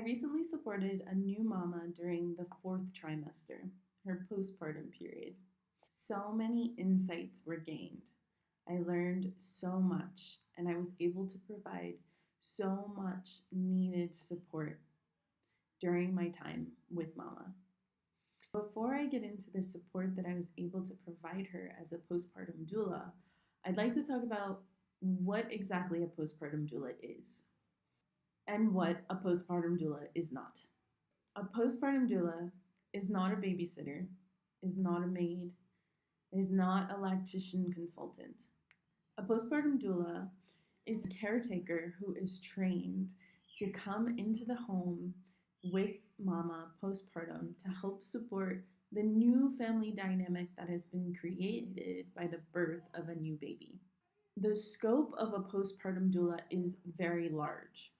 recently supported a new mama during the fourth trimester, her postpartum period. So many insights were gained. I learned so much, and I was able to provide so much needed support during my time with mama. Before I get into the support that I was able to provide her as a postpartum doula, I'd like to talk about what exactly a postpartum doula is and what a postpartum doula is not. A postpartum doula is not a babysitter, is not a maid, is not a lactation consultant. A postpartum doula is a caretaker who is trained to come into the home with mama postpartum to help support the new family dynamic that has been created by the birth of a new baby. The scope of a postpartum doula is very large.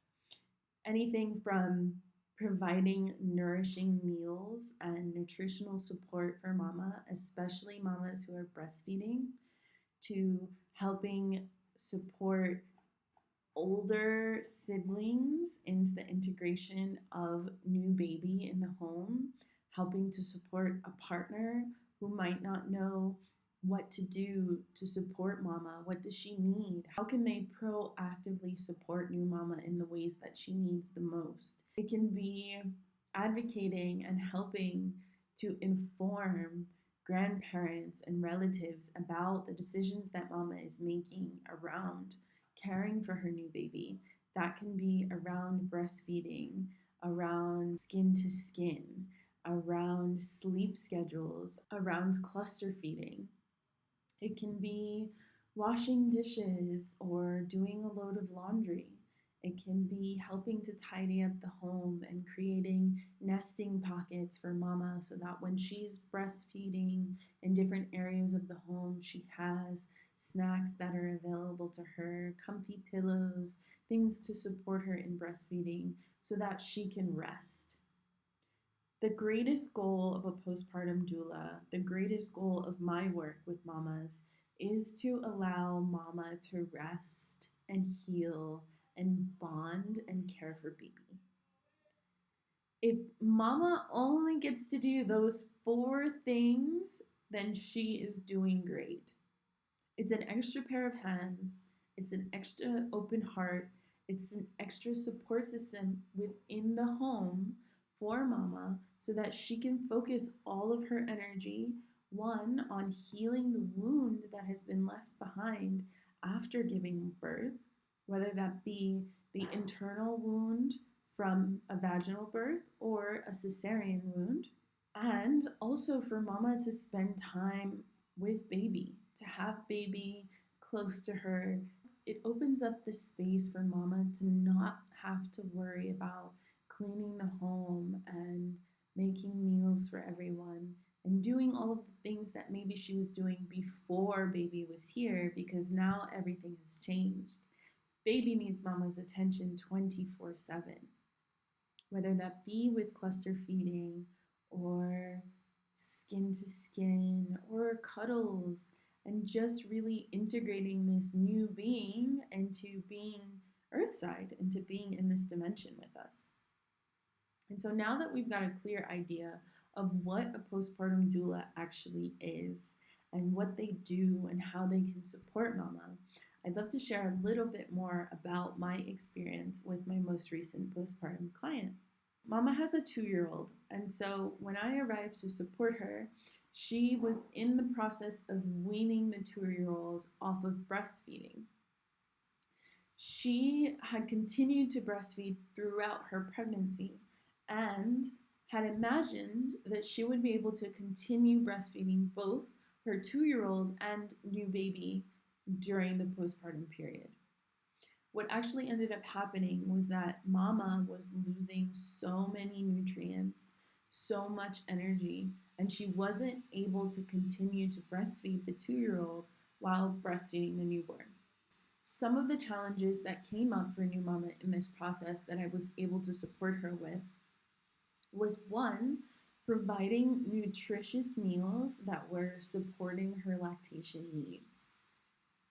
Anything from providing nourishing meals and nutritional support for mama, especially mamas who are breastfeeding, to helping support older siblings into the integration of new baby in the home, helping to support a partner who might not know what to do to support mama. What does she need? How can they proactively support new mama in the ways that she needs the most? It can be advocating and helping to inform grandparents and relatives about the decisions that mama is making around caring for her new baby. That can be around breastfeeding, around skin to skin, around sleep schedules, around cluster feeding. It can be washing dishes or doing a load of laundry. It can be helping to tidy up the home and creating nesting pockets for mama so that when she's breastfeeding in different areas of the home, she has snacks that are available to her, comfy pillows, things to support her in breastfeeding so that she can rest. The greatest goal of a postpartum doula, the greatest goal of my work with mamas, is to allow mama to rest and heal and bond and care for baby. If mama only gets to do those 4 things, then she is doing great. It's an extra pair of hands, it's an extra open heart, it's an extra support system within the home for mama so that she can focus all of her energy, one, on healing the wound that has been left behind after giving birth, whether that be the internal wound from a vaginal birth or a cesarean wound, and also for mama to spend time with baby, to have baby close to her. It opens up the space for mama to not have to worry about cleaning the home and making meals for everyone and doing all of the things that maybe she was doing before baby was here, because now everything has changed. Baby needs mama's attention 24/7, whether that be with cluster feeding or skin to skin or cuddles, and just really integrating this new being into being earthside, into being in this dimension with us. And so now that we've got a clear idea of what a postpartum doula actually is and what they do and how they can support mama, I'd love to share a little bit more about my experience with my most recent postpartum client. Mama has a 2-year-old, and so when I arrived to support her, she was in the process of weaning the 2-year-old off of breastfeeding. She had continued to breastfeed throughout her pregnancy and had imagined that she would be able to continue breastfeeding both her 2-year-old and new baby during the postpartum period. What actually ended up happening was that mama was losing so many nutrients, so much energy, and she wasn't able to continue to breastfeed the 2-year-old while breastfeeding the newborn. Some of the challenges that came up for new mama in this process that I was able to support her with was, one, providing nutritious meals that were supporting her lactation needs.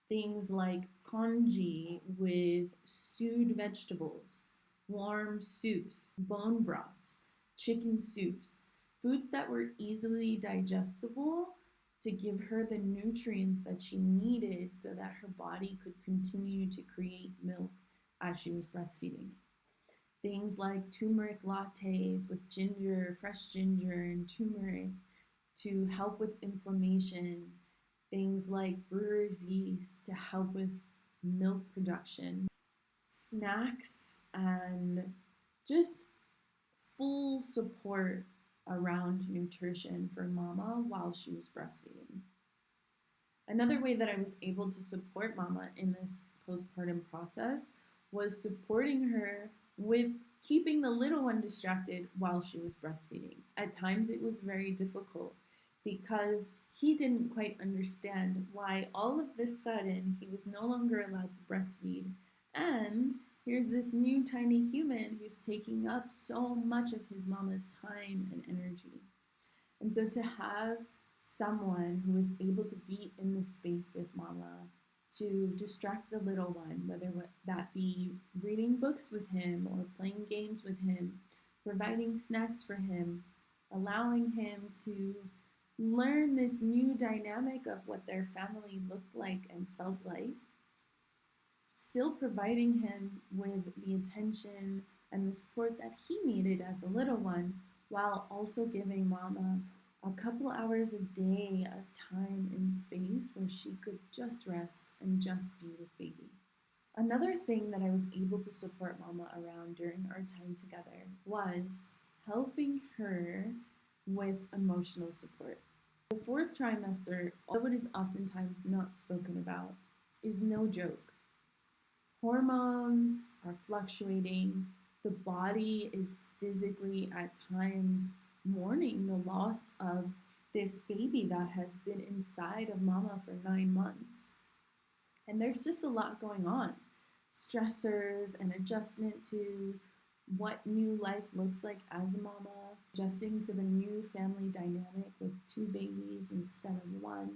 Things like congee with stewed vegetables, warm soups, bone broths, chicken soups, foods that were easily digestible to give her the nutrients that she needed so that her body could continue to create milk as she was breastfeeding. Things like turmeric lattes with ginger, fresh ginger, and turmeric to help with inflammation. Things like brewer's yeast to help with milk production. Snacks and just full support around nutrition for mama while she was breastfeeding. Another way that I was able to support mama in this postpartum process was supporting her with keeping the little one distracted while she was breastfeeding. At times it was very difficult because he didn't quite understand why all of this sudden he was no longer allowed to breastfeed, and here's this new tiny human who's taking up so much of his mama's time and energy. And so to have someone who is able to be in the space with mama to distract the little one, whether that be reading books with him or playing games with him, providing snacks for him, allowing him to learn this new dynamic of what their family looked like and felt like, still providing him with the attention and the support that he needed as a little one, while also giving mama a couple hours a day of time and space where she could just rest and just be with baby. Another thing that I was able to support mama around during our time together was helping her with emotional support. The fourth trimester, although it is oftentimes not spoken about, is no joke. Hormones are fluctuating. The body is physically at times mourning the loss of this baby that has been inside of mama for 9 months. And there's just a lot going on. Stressors and adjustment to what new life looks like as a mama, adjusting to the new family dynamic with 2 babies instead of 1.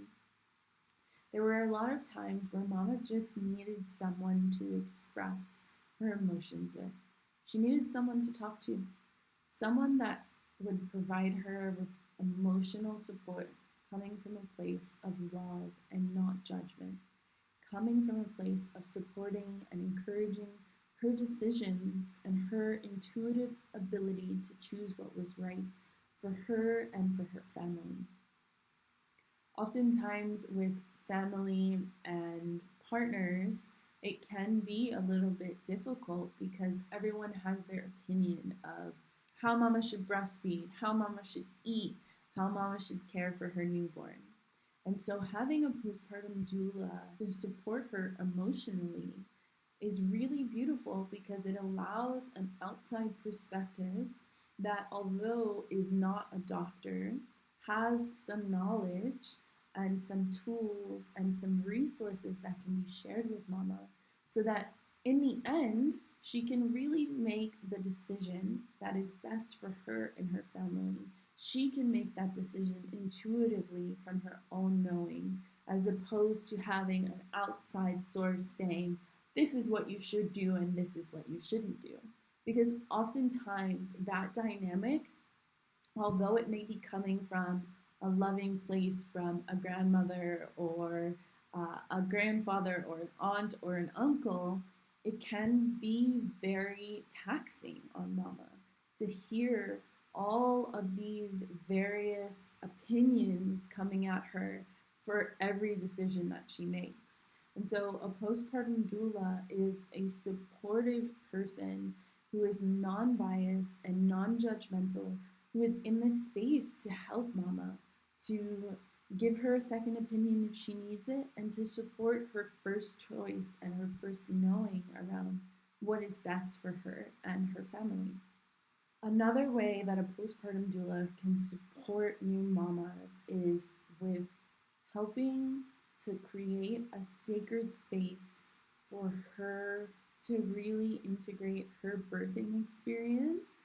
There were a lot of times where mama just needed someone to express her emotions with. She needed someone to talk to, someone that would provide her with emotional support coming from a place of love and not judgment, coming from a place of supporting and encouraging her decisions and her intuitive ability to choose what was right for her and for her family. Oftentimes with family and partners, it can be a little bit difficult because everyone has their opinion of how mama should breastfeed, how mama should eat, how mama should care for her newborn. And so having a postpartum doula to support her emotionally is really beautiful because it allows an outside perspective that, although is not a doctor, has some knowledge and some tools and some resources that can be shared with mama so that in the end, she can really make the decision that is best for her and her family. She can make that decision intuitively from her own knowing, as opposed to having an outside source saying, this is what you should do and this is what you shouldn't do. Because oftentimes that dynamic, although it may be coming from a loving place from a grandmother or a grandfather or an aunt or an uncle, it can be very taxing on mama to hear all of these various opinions coming at her for every decision that she makes. And so a postpartum doula is a supportive person who is non-biased and non-judgmental, who is in this space to help mama, to give her a second opinion if she needs it, and to support her first choice and her first knowing around what is best for her and her family. Another way that a postpartum doula can support new mamas is with helping to create a sacred space for her to really integrate her birthing experience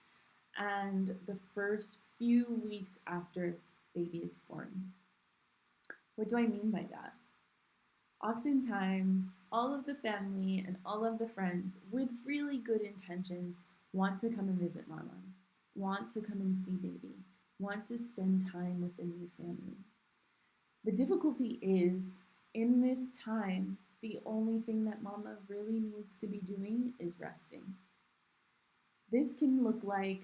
and the first few weeks after baby is born. What do I mean by that? Oftentimes, all of the family and all of the friends with really good intentions want to come and visit mama, want to come and see baby, want to spend time with the new family. The difficulty is, in this time, the only thing that mama really needs to be doing is resting. This can look like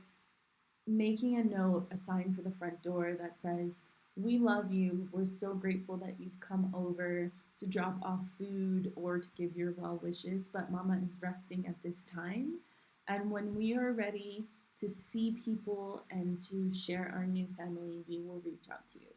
making a note, a sign for the front door that says, "We love you. We're so grateful that you've come over to drop off food or to give your well wishes, but mama is resting at this time. And when we are ready to see people and to share our new family, we will reach out to you."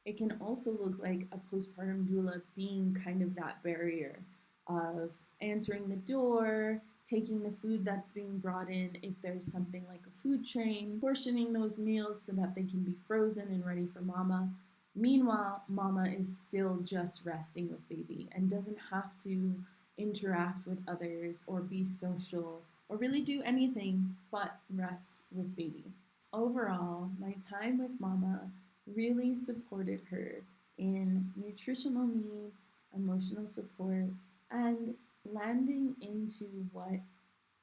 It can also look like a postpartum doula being kind of that barrier of answering the door, taking the food that's being brought in if there's something like a food train, portioning those meals so that they can be frozen and ready for mama. Meanwhile, mama is still just resting with baby and doesn't have to interact with others or be social or really do anything but rest with baby. Overall, my time with mama really supported her in nutritional needs, emotional support, and landing into what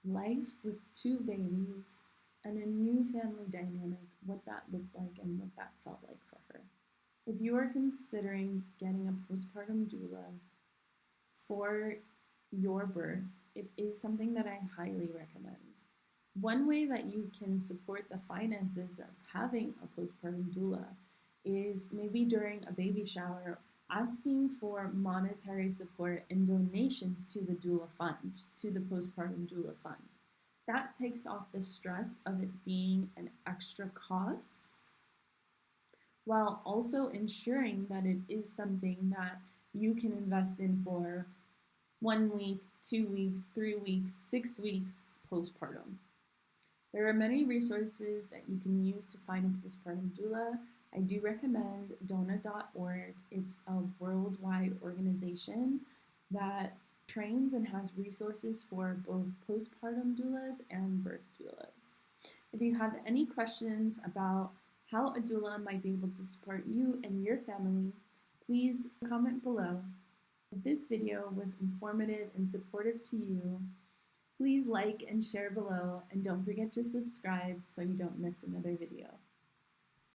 life with two babies and a new family dynamic, what that looked like and what that felt like for her. If you are considering getting a postpartum doula for your birth, it is something that I highly recommend. One way that you can support the finances of having a postpartum doula is maybe during a baby shower, asking for monetary support and donations to the doula fund, to the postpartum doula fund. That takes off the stress of it being an extra cost, while also ensuring that it is something that you can invest in for 1 week, 2 weeks, 3 weeks, 6 weeks postpartum. There are many resources that you can use to find a postpartum doula. I do recommend Doula.org. It's a worldwide organization that trains and has resources for both postpartum doulas and birth doulas. If you have any questions about how a doula might be able to support you and your family, please comment below. If this video was informative and supportive to you, please like and share below, and don't forget to subscribe so you don't miss another video.